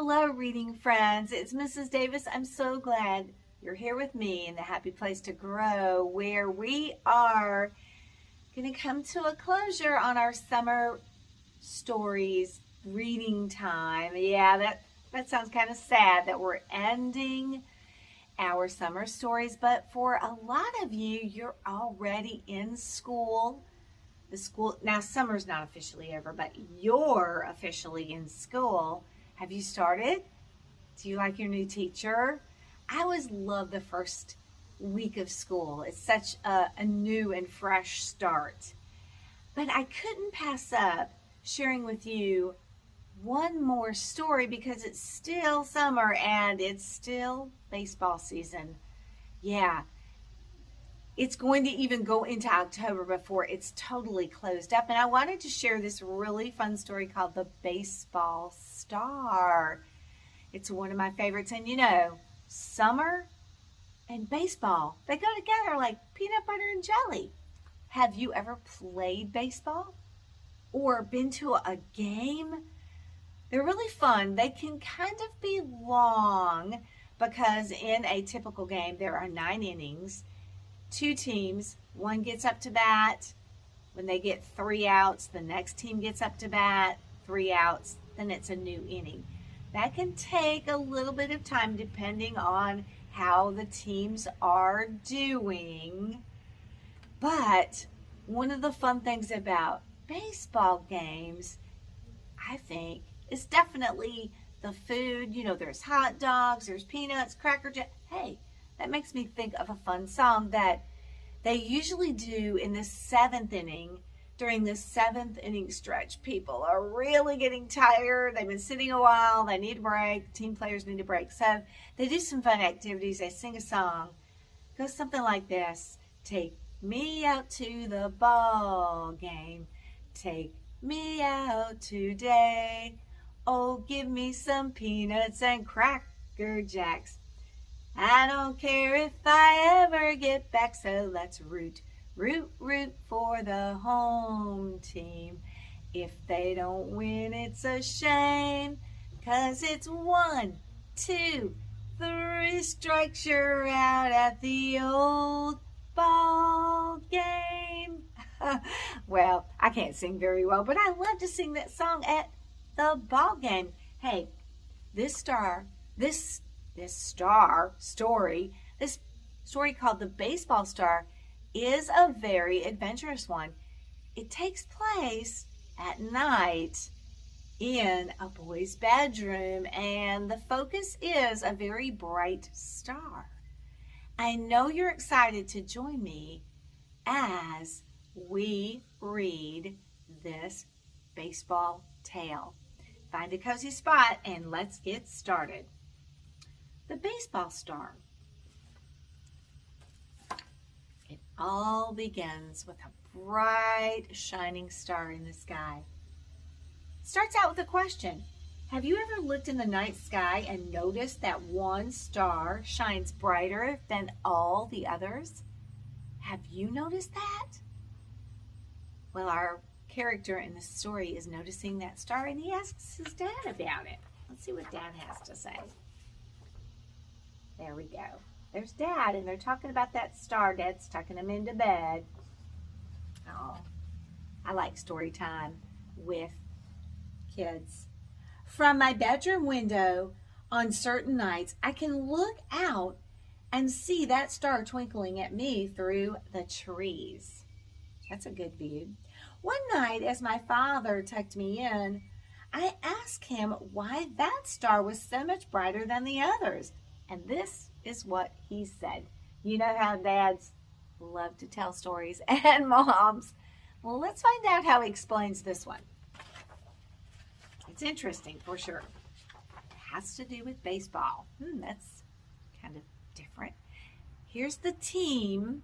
Hello, reading friends. It's Mrs. Davis. I'm so glad you're here with me in the Happy Place to Grow, where we are going to come to a closure on our summer stories reading time. Yeah, that sounds kind of sad that we're ending our summer stories, but for a lot of you, you're already in school. The school, now summer's not officially over, but you're officially in school. Have you started? Do you like your new teacher? I always love the first week of school. It's such a new and fresh start. But I couldn't pass up sharing with you one more story because it's still summer and it's still baseball season. Yeah, it's going to even go into October before it's totally closed up. And I wanted to share this really fun story called The Baseball Star. It's one of my favorites. And you know, summer and baseball, they go together like peanut butter and jelly. Have you ever played baseball or been to a game? They're really fun. They can kind of be long because in a typical game, there are 9 innings. 2 teams, one gets up to bat. When they get 3 outs, the next team gets up to bat, 3 outs, then it's a new inning. That can take a little bit of time depending on how the teams are doing. But one of the fun things about baseball games, I think, is definitely the food. You know, there's hot dogs, there's peanuts, Cracker Jack. Hey, that makes me think of a fun song that they usually do in the 7th inning. During the 7th inning stretch, people are really getting tired. They've been sitting a while. They need a break. Team players need a break. So they do some fun activities. They sing a song. It goes something like this. Take me out to the ball game. Take me out today. Oh, give me some peanuts and Cracker Jacks. I don't care if I ever get back, so let's root for the home team. If they don't win, it's a shame, 'cause it's 1, 2, 3 strikes, you're out at the old ball game. Well, I can't sing very well, but I love to sing that song at the ball game. Hey, this story called The Baseball Star is a very adventurous one. It takes place at night in a boy's bedroom, and the focus is a very bright star. I know you're excited to join me as we read this baseball tale. Find a cozy spot and let's get started. The Baseball Star. It all begins with a bright, shining star in the sky. It starts out with a question. Have you ever looked in the night sky and noticed that one star shines brighter than all the others? Have you noticed that? Well, our character in the story is noticing that star, and he asks his dad about it. Let's see what Dad has to say. There we go. There's Dad, and they're talking about that star. Dad's tucking him into bed. Oh, I like story time with kids. From my bedroom window on certain nights, I can look out and see that star twinkling at me through the trees. That's a good view. One night, as my father tucked me in, I asked him why that star was so much brighter than the others. And this is what he said. You know how dads love to tell stories and moms. Well, let's find out how he explains this one. It's interesting for sure. It has to do with baseball. That's kind of different. Here's the team.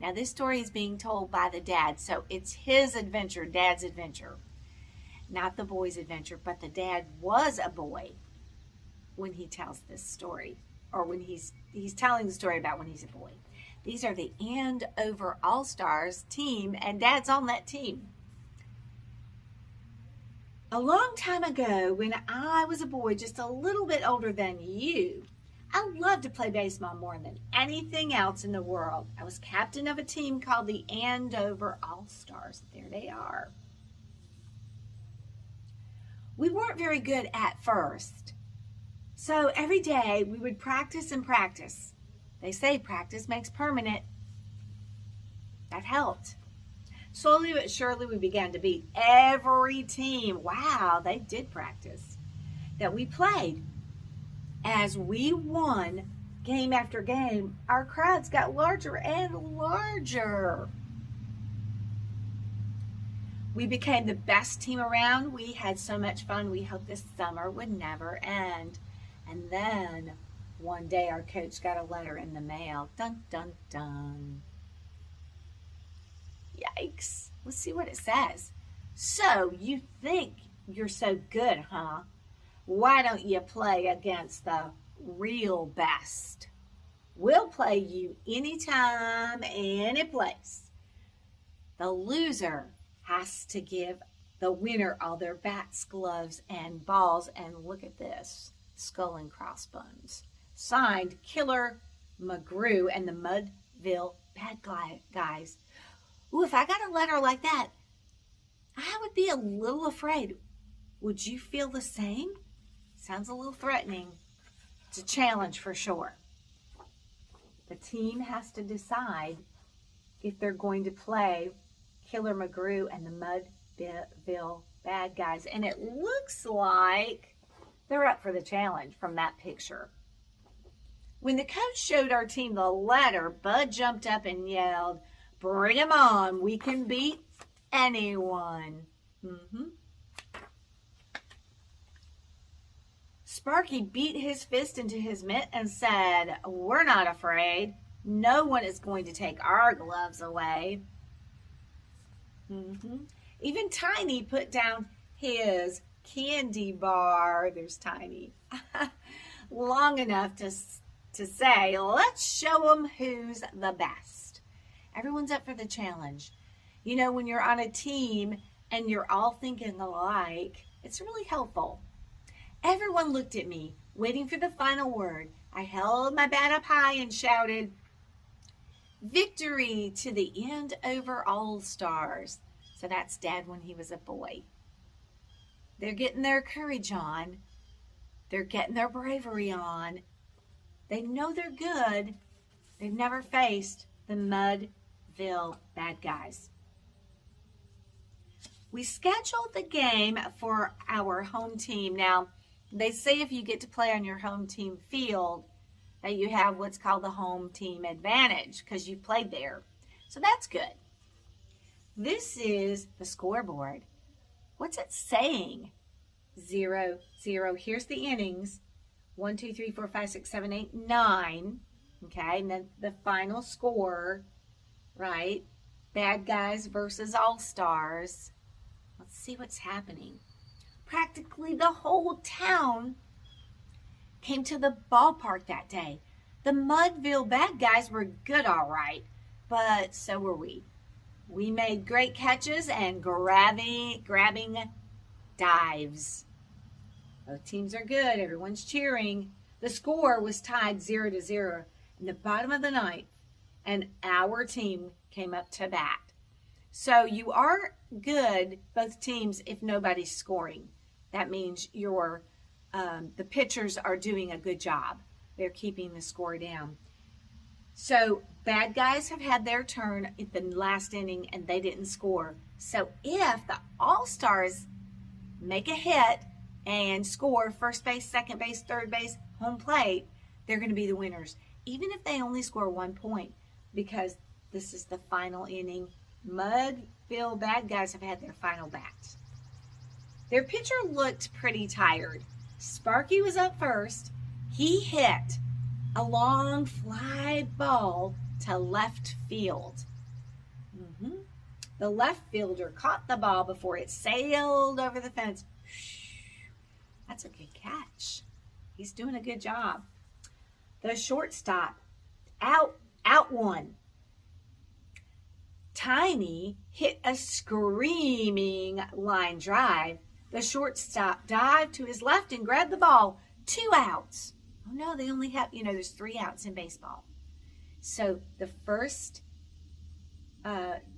Now, this story is being told by the dad, so it's his adventure, Dad's adventure. Not the boy's adventure, but the dad was a boy when he tells this story, or when he's telling the story about when he's a boy. These are the Andover All-Stars team, and Dad's on that team. A long time ago, when I was a boy just a little bit older than you, I loved to play baseball more than anything else in the world. I was captain of a team called the Andover All-Stars. There they are. We weren't very good at first. So every day we would practice and practice. They say practice makes permanent. That helped. Slowly but surely we began to beat every team. Wow, they did practice. That we played. As we won game after game, our crowds got larger and larger. We became the best team around. We had so much fun. We hoped this summer would never end. And then one day our coach got a letter in the mail. Dun, dun, dun. Yikes. Let's see what it says. So you think you're so good, huh? Why don't you play against the real best? We'll play you anytime, any place. The loser has to give the winner all their bats, gloves, and balls. And look at this, skull and crossbones. Signed, Killer McGrew and the Mudville Bad Guys. Ooh, if I got a letter like that, I would be a little afraid. Would you feel the same? Sounds a little threatening. It's a challenge for sure. The team has to decide if they're going to play Killer McGrew and the Mudville Bad Guys. And it looks like they're up for the challenge from that picture. When the coach showed our team the letter, Bud jumped up and yelled, "Bring him on. We can beat anyone." Sparky beat his fist into his mitt and said, "We're not afraid. No one is going to take our gloves away." Even Tiny put down his candy bar. There's Tiny. Long enough to say, "Let's show them who's the best." Everyone's up for the challenge. You know, when you're on a team and you're all thinking alike, it's really helpful. Everyone looked at me, waiting for the final word. I held my bat up high and shouted, "Victory to the Andover All-Stars." So that's Dad when he was a boy. They're getting their courage on. They're getting their bravery on. They know they're good. They've never faced the Mudville Bad Guys. We scheduled the game for our home team. Now, they say if you get to play on your home team field, that you have what's called the home team advantage because you played there. So that's good. This is the scoreboard. What's it saying? 0-0. Here's the innings. 1, 2, 3, 4, 5, 6, 7, 8, 9. Okay, and then the final score, right? Bad Guys versus All-Stars. Let's see what's happening. Practically the whole town came to the ballpark that day. The Mudville Bad Guys were good, all right, but so were we. We made great catches and grabbing dives. Both teams are good. Everyone's cheering. The score was tied 0-0 in the bottom of the ninth, and our team came up to bat. So you are good, both teams, if nobody's scoring. That means the pitchers are doing a good job. They're keeping the score down. So Bad Guys have had their turn at the last inning, and they didn't score. So if the All-Stars make a hit and score first base, second base, third base, home plate, they're going to be the winners. Even if they only score 1 point, because this is the final inning. Mudville Bad Guys have had their final bat. Their pitcher looked pretty tired. Sparky was up first. He hit a long fly ball to left field. The left fielder caught the ball before it sailed over the fence. That's a good catch. He's doing a good job. The shortstop, out one. Tiny hit a screaming line drive The shortstop dived to his left and grabbed the ball. 2 outs. Oh no, they only have, there's 3 outs in baseball. So the first,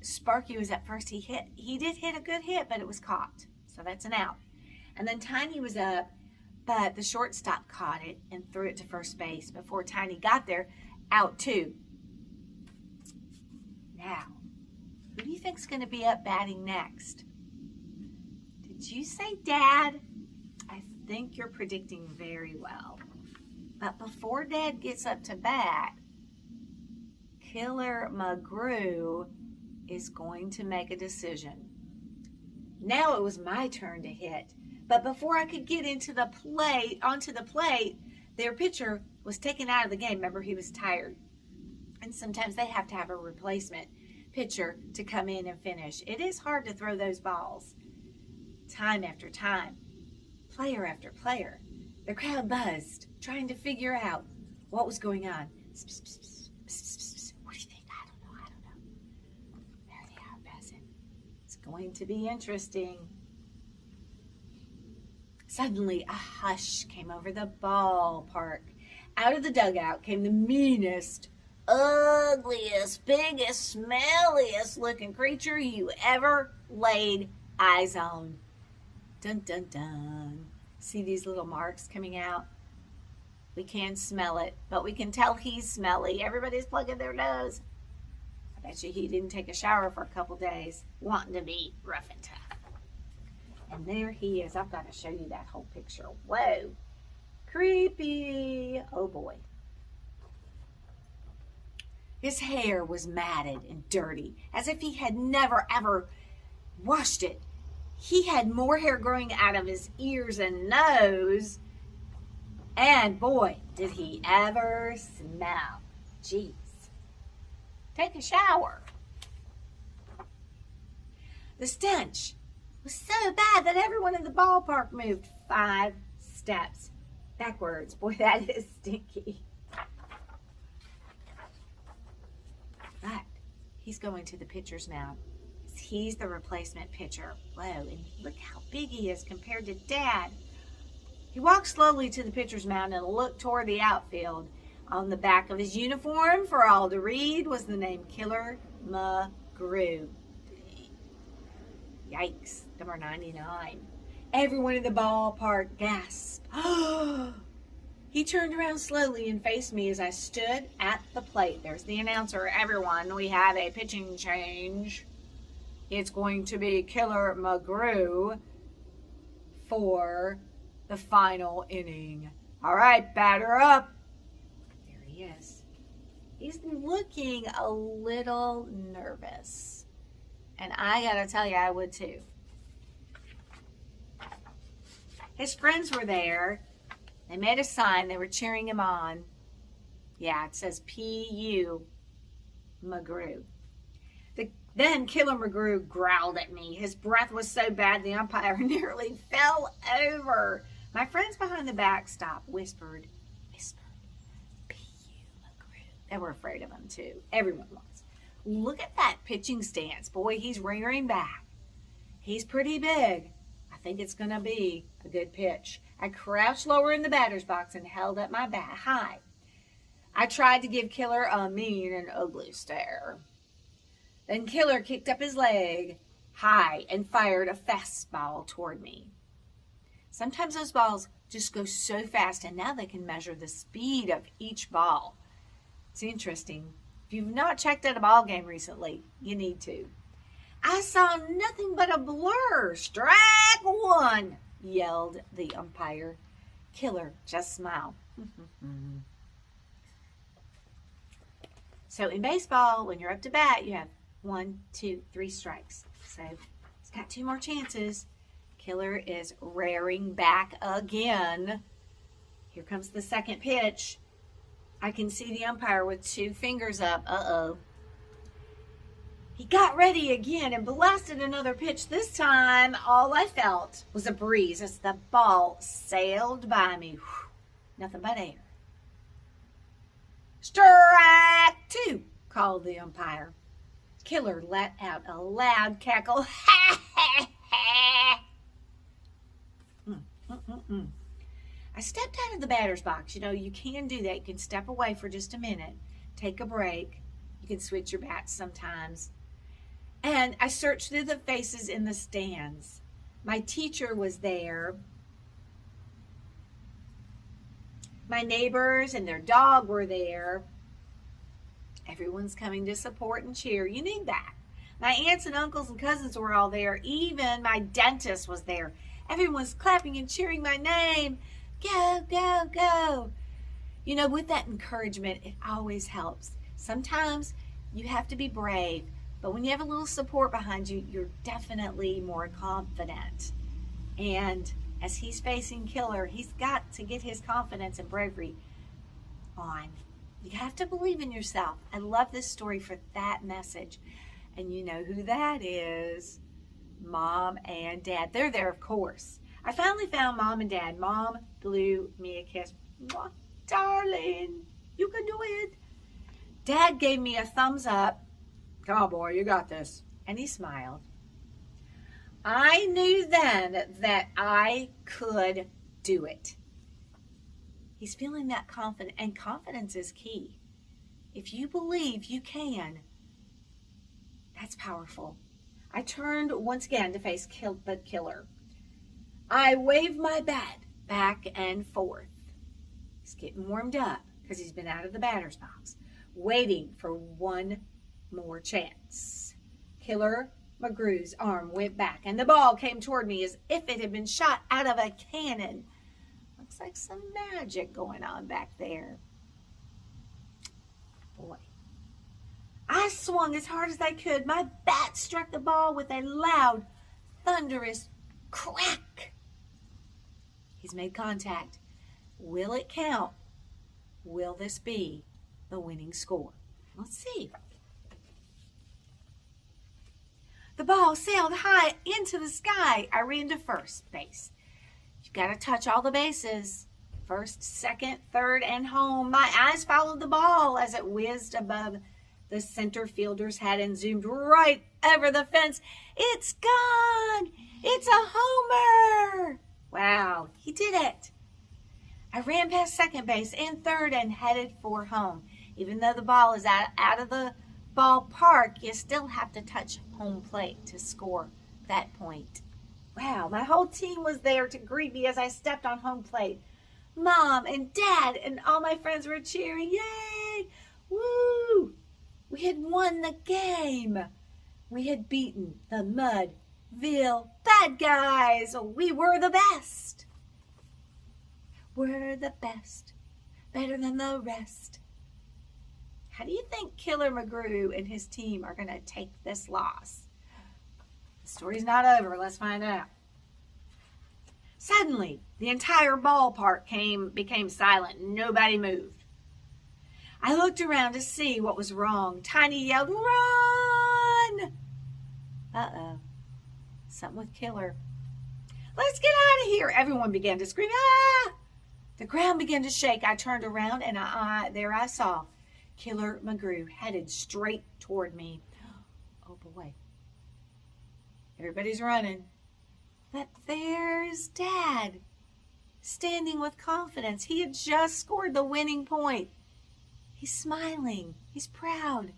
Sparky was at first, he did hit a good hit, but it was caught. So that's an out. And then Tiny was up, but the shortstop caught it and threw it to first base. Before Tiny got there, out 2. Now, who do you think's going to be up batting next? Did you say Dad? I think you're predicting very well. But before Dad gets up to bat, Killer McGrew is going to make a decision. Now it was my turn to hit. But before I could get onto the plate, their pitcher was taken out of the game. Remember, he was tired. And sometimes they have to have a replacement pitcher to come in and finish. It is hard to throw those balls. Time after time, player after player, the crowd buzzed, trying to figure out what was going on. What do you think? I don't know. There they are, buzzing. It's going to be interesting. Suddenly, a hush came over the ballpark. Out of the dugout came the meanest, ugliest, biggest, smelliest looking creature you ever laid eyes on. Dun, dun, dun. See these little marks coming out? We can't smell it, but we can tell he's smelly. Everybody's plugging their nose. I bet you he didn't take a shower for a couple days, wanting to be rough and tough. And there he is. I've got to show you that whole picture. Whoa. Creepy. Oh, boy. His hair was matted and dirty, as if he had never, ever washed it. He had more hair growing out of his ears and nose. And, boy, did he ever smell. Jeez. Take a shower. The stench was so bad that everyone in the ballpark moved 5 steps backwards. Boy, that is stinky. But he's going to the pitcher's mound. He's the replacement pitcher. Whoa, and look how big he is compared to Dad. He walked slowly to the pitcher's mound and looked toward the outfield. On the back of his uniform, for all to read, was the name Killer McGrew. Yikes, number 99. Everyone in the ballpark gasped. He turned around slowly and faced me as I stood at the plate. There's the announcer. Everyone, we have a pitching change. It's going to be Killer McGrew for the final inning. All right, batter up. There he is. He's looking a little nervous. And I got to tell you, I would too. His friends were there. They made a sign. They were cheering him on. Yeah, it says P.U. McGrew. Then Killer McGrew growled at me. His breath was so bad the umpire nearly fell over. My friends behind the backstop whispered, P.U. McGrew. They were afraid of him too. Everyone was. Look at that pitching stance. Boy, he's rearing back. He's pretty big. I think it's going to be a good pitch. I crouched lower in the batter's box and held up my bat high. I tried to give Killer a mean and ugly stare. Then Killer kicked up his leg high and fired a fastball toward me. Sometimes those balls just go so fast, and now they can measure the speed of each ball. It's interesting. If you've not checked out a ball game recently, you need to. I saw nothing but a blur. Strike 1, yelled the umpire. Killer just smiled. So in baseball, when you're up to bat, you have 1, 2, 3 strikes. So it's got 2 more chances. Killer is rearing back again. Here comes the second pitch. I can see the umpire with 2 fingers up. Uh-oh. He got ready again and blasted another pitch. This time, all I felt was a breeze as the ball sailed by me. Whew, nothing but air. Strike 2, called the umpire. Killer let out a loud cackle. Ha, ha, ha. I stepped out of the batter's box. You know, you can do that. You can step away for just a minute, take a break. You can switch your bats sometimes. And I searched through the faces in the stands. My teacher was there. My neighbors and their dog were there. Everyone's coming to support and cheer. You need that. My aunts and uncles and cousins were all there. Even my dentist was there. Everyone's clapping and cheering my name. Go, go, go. You know, with that encouragement, it always helps. Sometimes you have to be brave, but when you have a little support behind you, you're definitely more confident. And as he's facing Killer, he's got to get his confidence and bravery on. You have to believe in yourself. I love this story for that message. And you know who that is. Mom and Dad. They're there, of course. I finally found Mom and Dad. Mom blew me a kiss. Mwah, darling, you can do it. Dad gave me a thumbs up. Come on, boy, you got this. And he smiled. I knew then that I could do it. He's feeling that confident, and confidence is key. If you believe you can, that's powerful. I turned once again to face the Killer. I waved my bat back and forth. He's getting warmed up because he's been out of the batter's box, waiting for one more chance. Killer McGrew's arm went back, and the ball came toward me as if it had been shot out of a cannon. Looks like some magic going on back there. Boy. I swung as hard as I could. My bat struck the ball with a loud, thunderous crack. He's made contact. Will it count? Will this be the winning score? Let's see. The ball sailed high into the sky. I ran to first base. You've got to touch all the bases. First, second, third, and home. My eyes followed the ball as it whizzed above the center fielder's head and zoomed right over the fence. It's gone! It's a homer! Wow, he did it. I ran past second base and third and headed for home. Even though the ball is out of the ballpark, you still have to touch home plate to score that point. Wow, my whole team was there to greet me as I stepped on home plate. Mom and Dad and all my friends were cheering. Yay! Woo! We had won the game. We had beaten the Mudville bad guys. We were the best. We're the best. Better than the rest. How do you think Killer McGrew and his team are going to take this loss? The story's not over. Let's find out. Suddenly, the entire ballpark became silent. Nobody moved. I looked around to see what was wrong. Tiny yelled, "Run!" Uh-oh. Something with Killer. Let's get out of here. Everyone began to scream, "Ah!" The ground began to shake. I turned around and there I saw Killer McGrew headed straight toward me. Oh boy. Everybody's running. But there's Dad, standing with confidence. He had just scored the winning point. He's smiling. He's proud.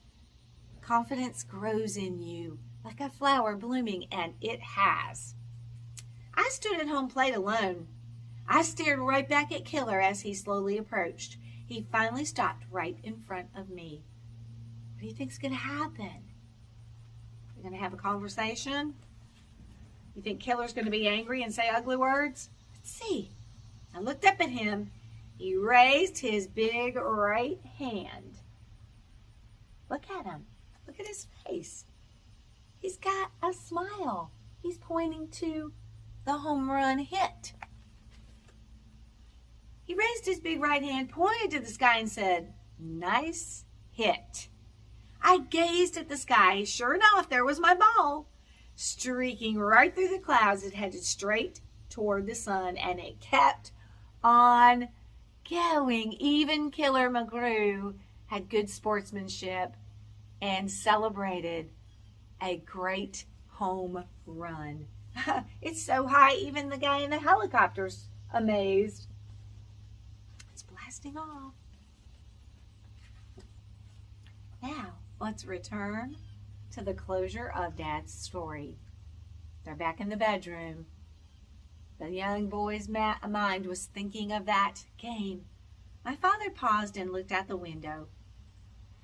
Confidence grows in you like a flower blooming, and it has. I stood at home plate alone. I stared right back at Killer as he slowly approached. He finally stopped right in front of me. What do you think's going to happen? We're going to have a conversation? You think Killer's going to be angry and say ugly words? Let's see. I looked up at him. He raised his big right hand. Look at him. Look at his face. He's got a smile. He's pointing to the home run hit. He raised his big right hand, pointed to the sky, and said, "Nice hit." I gazed at the sky. Sure enough, there was my ball. Streaking right through the clouds, it headed straight toward the sun, and it kept on going. Even Killer McGrew had good sportsmanship and celebrated a great home run. It's so high, even the guy in the helicopter's amazed. It's blasting off. Now, let's return to the closure of Dad's story. They're back in the bedroom. The young boy's mind was thinking of that game. My father paused and looked out the window.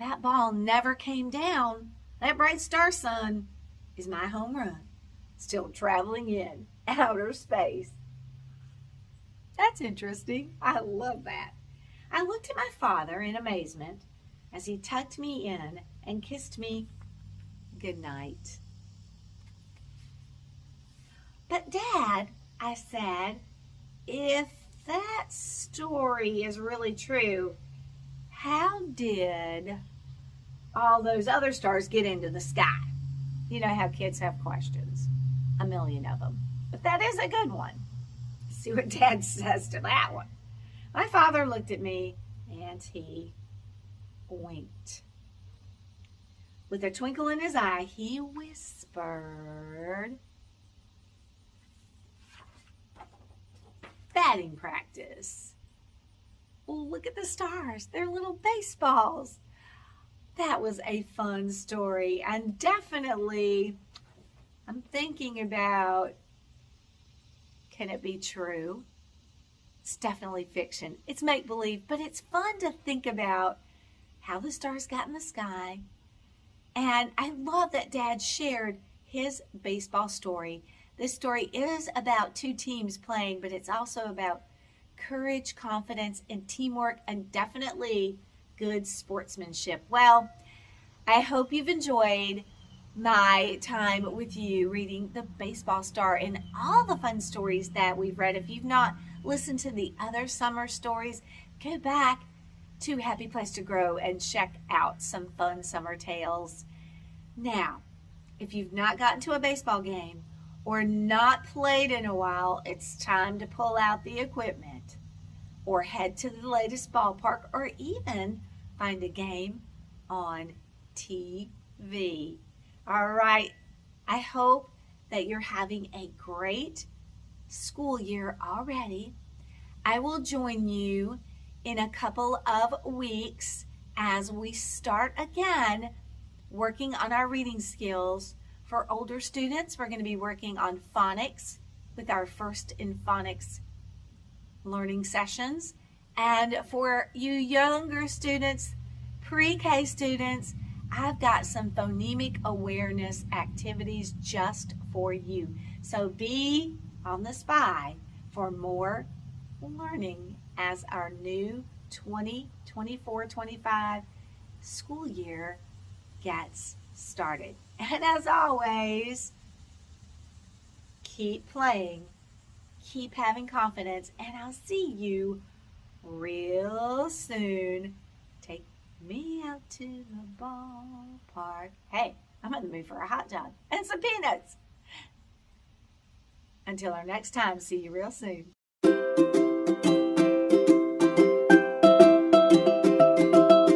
That ball never came down. That bright star sun is my home run, still traveling in outer space. That's interesting. I love that. I looked at my father in amazement as he tucked me in and kissed me good night. But Dad, I said, if that story is really true, how did all those other stars get into the sky? You know how kids have questions, a million of them. But that is a good one. Let's see what Dad says to that one. My father looked at me and he winked. With a twinkle in his eye, he whispered, batting practice. Oh, look at the stars. They're little baseballs. That was a fun story. And definitely, I'm thinking about, can it be true? It's definitely fiction. It's make-believe, but it's fun to think about how the stars got in the sky. And I love that Dad shared his baseball story. This story is about two teams playing, but it's also about courage, confidence, and teamwork, and definitely good sportsmanship. Well, I hope you've enjoyed my time with you reading The Baseball Star and all the fun stories that we've read. If you've not listened to the other summer stories, go back to Happy Place to Grow and check out some fun summer tales. Now, if you've not gotten to a baseball game or not played in a while, it's time to pull out the equipment or head to the latest ballpark or even find a game on TV. All right, I hope that you're having a great school year already. I will join you in a couple of weeks as we start again working on our reading skills. For older students, we're going to be working on phonics with our First in Phonics learning sessions. And for you younger students, pre-K students, I've got some phonemic awareness activities just for you. So be on the spy for more learning as our new 2024-25 school year gets started. And as always, keep playing, keep having confidence, and I'll see you real soon. Take me out to the ballpark. Hey, I'm in the mood for a hot dog and some peanuts. Until our next time, see you real soon.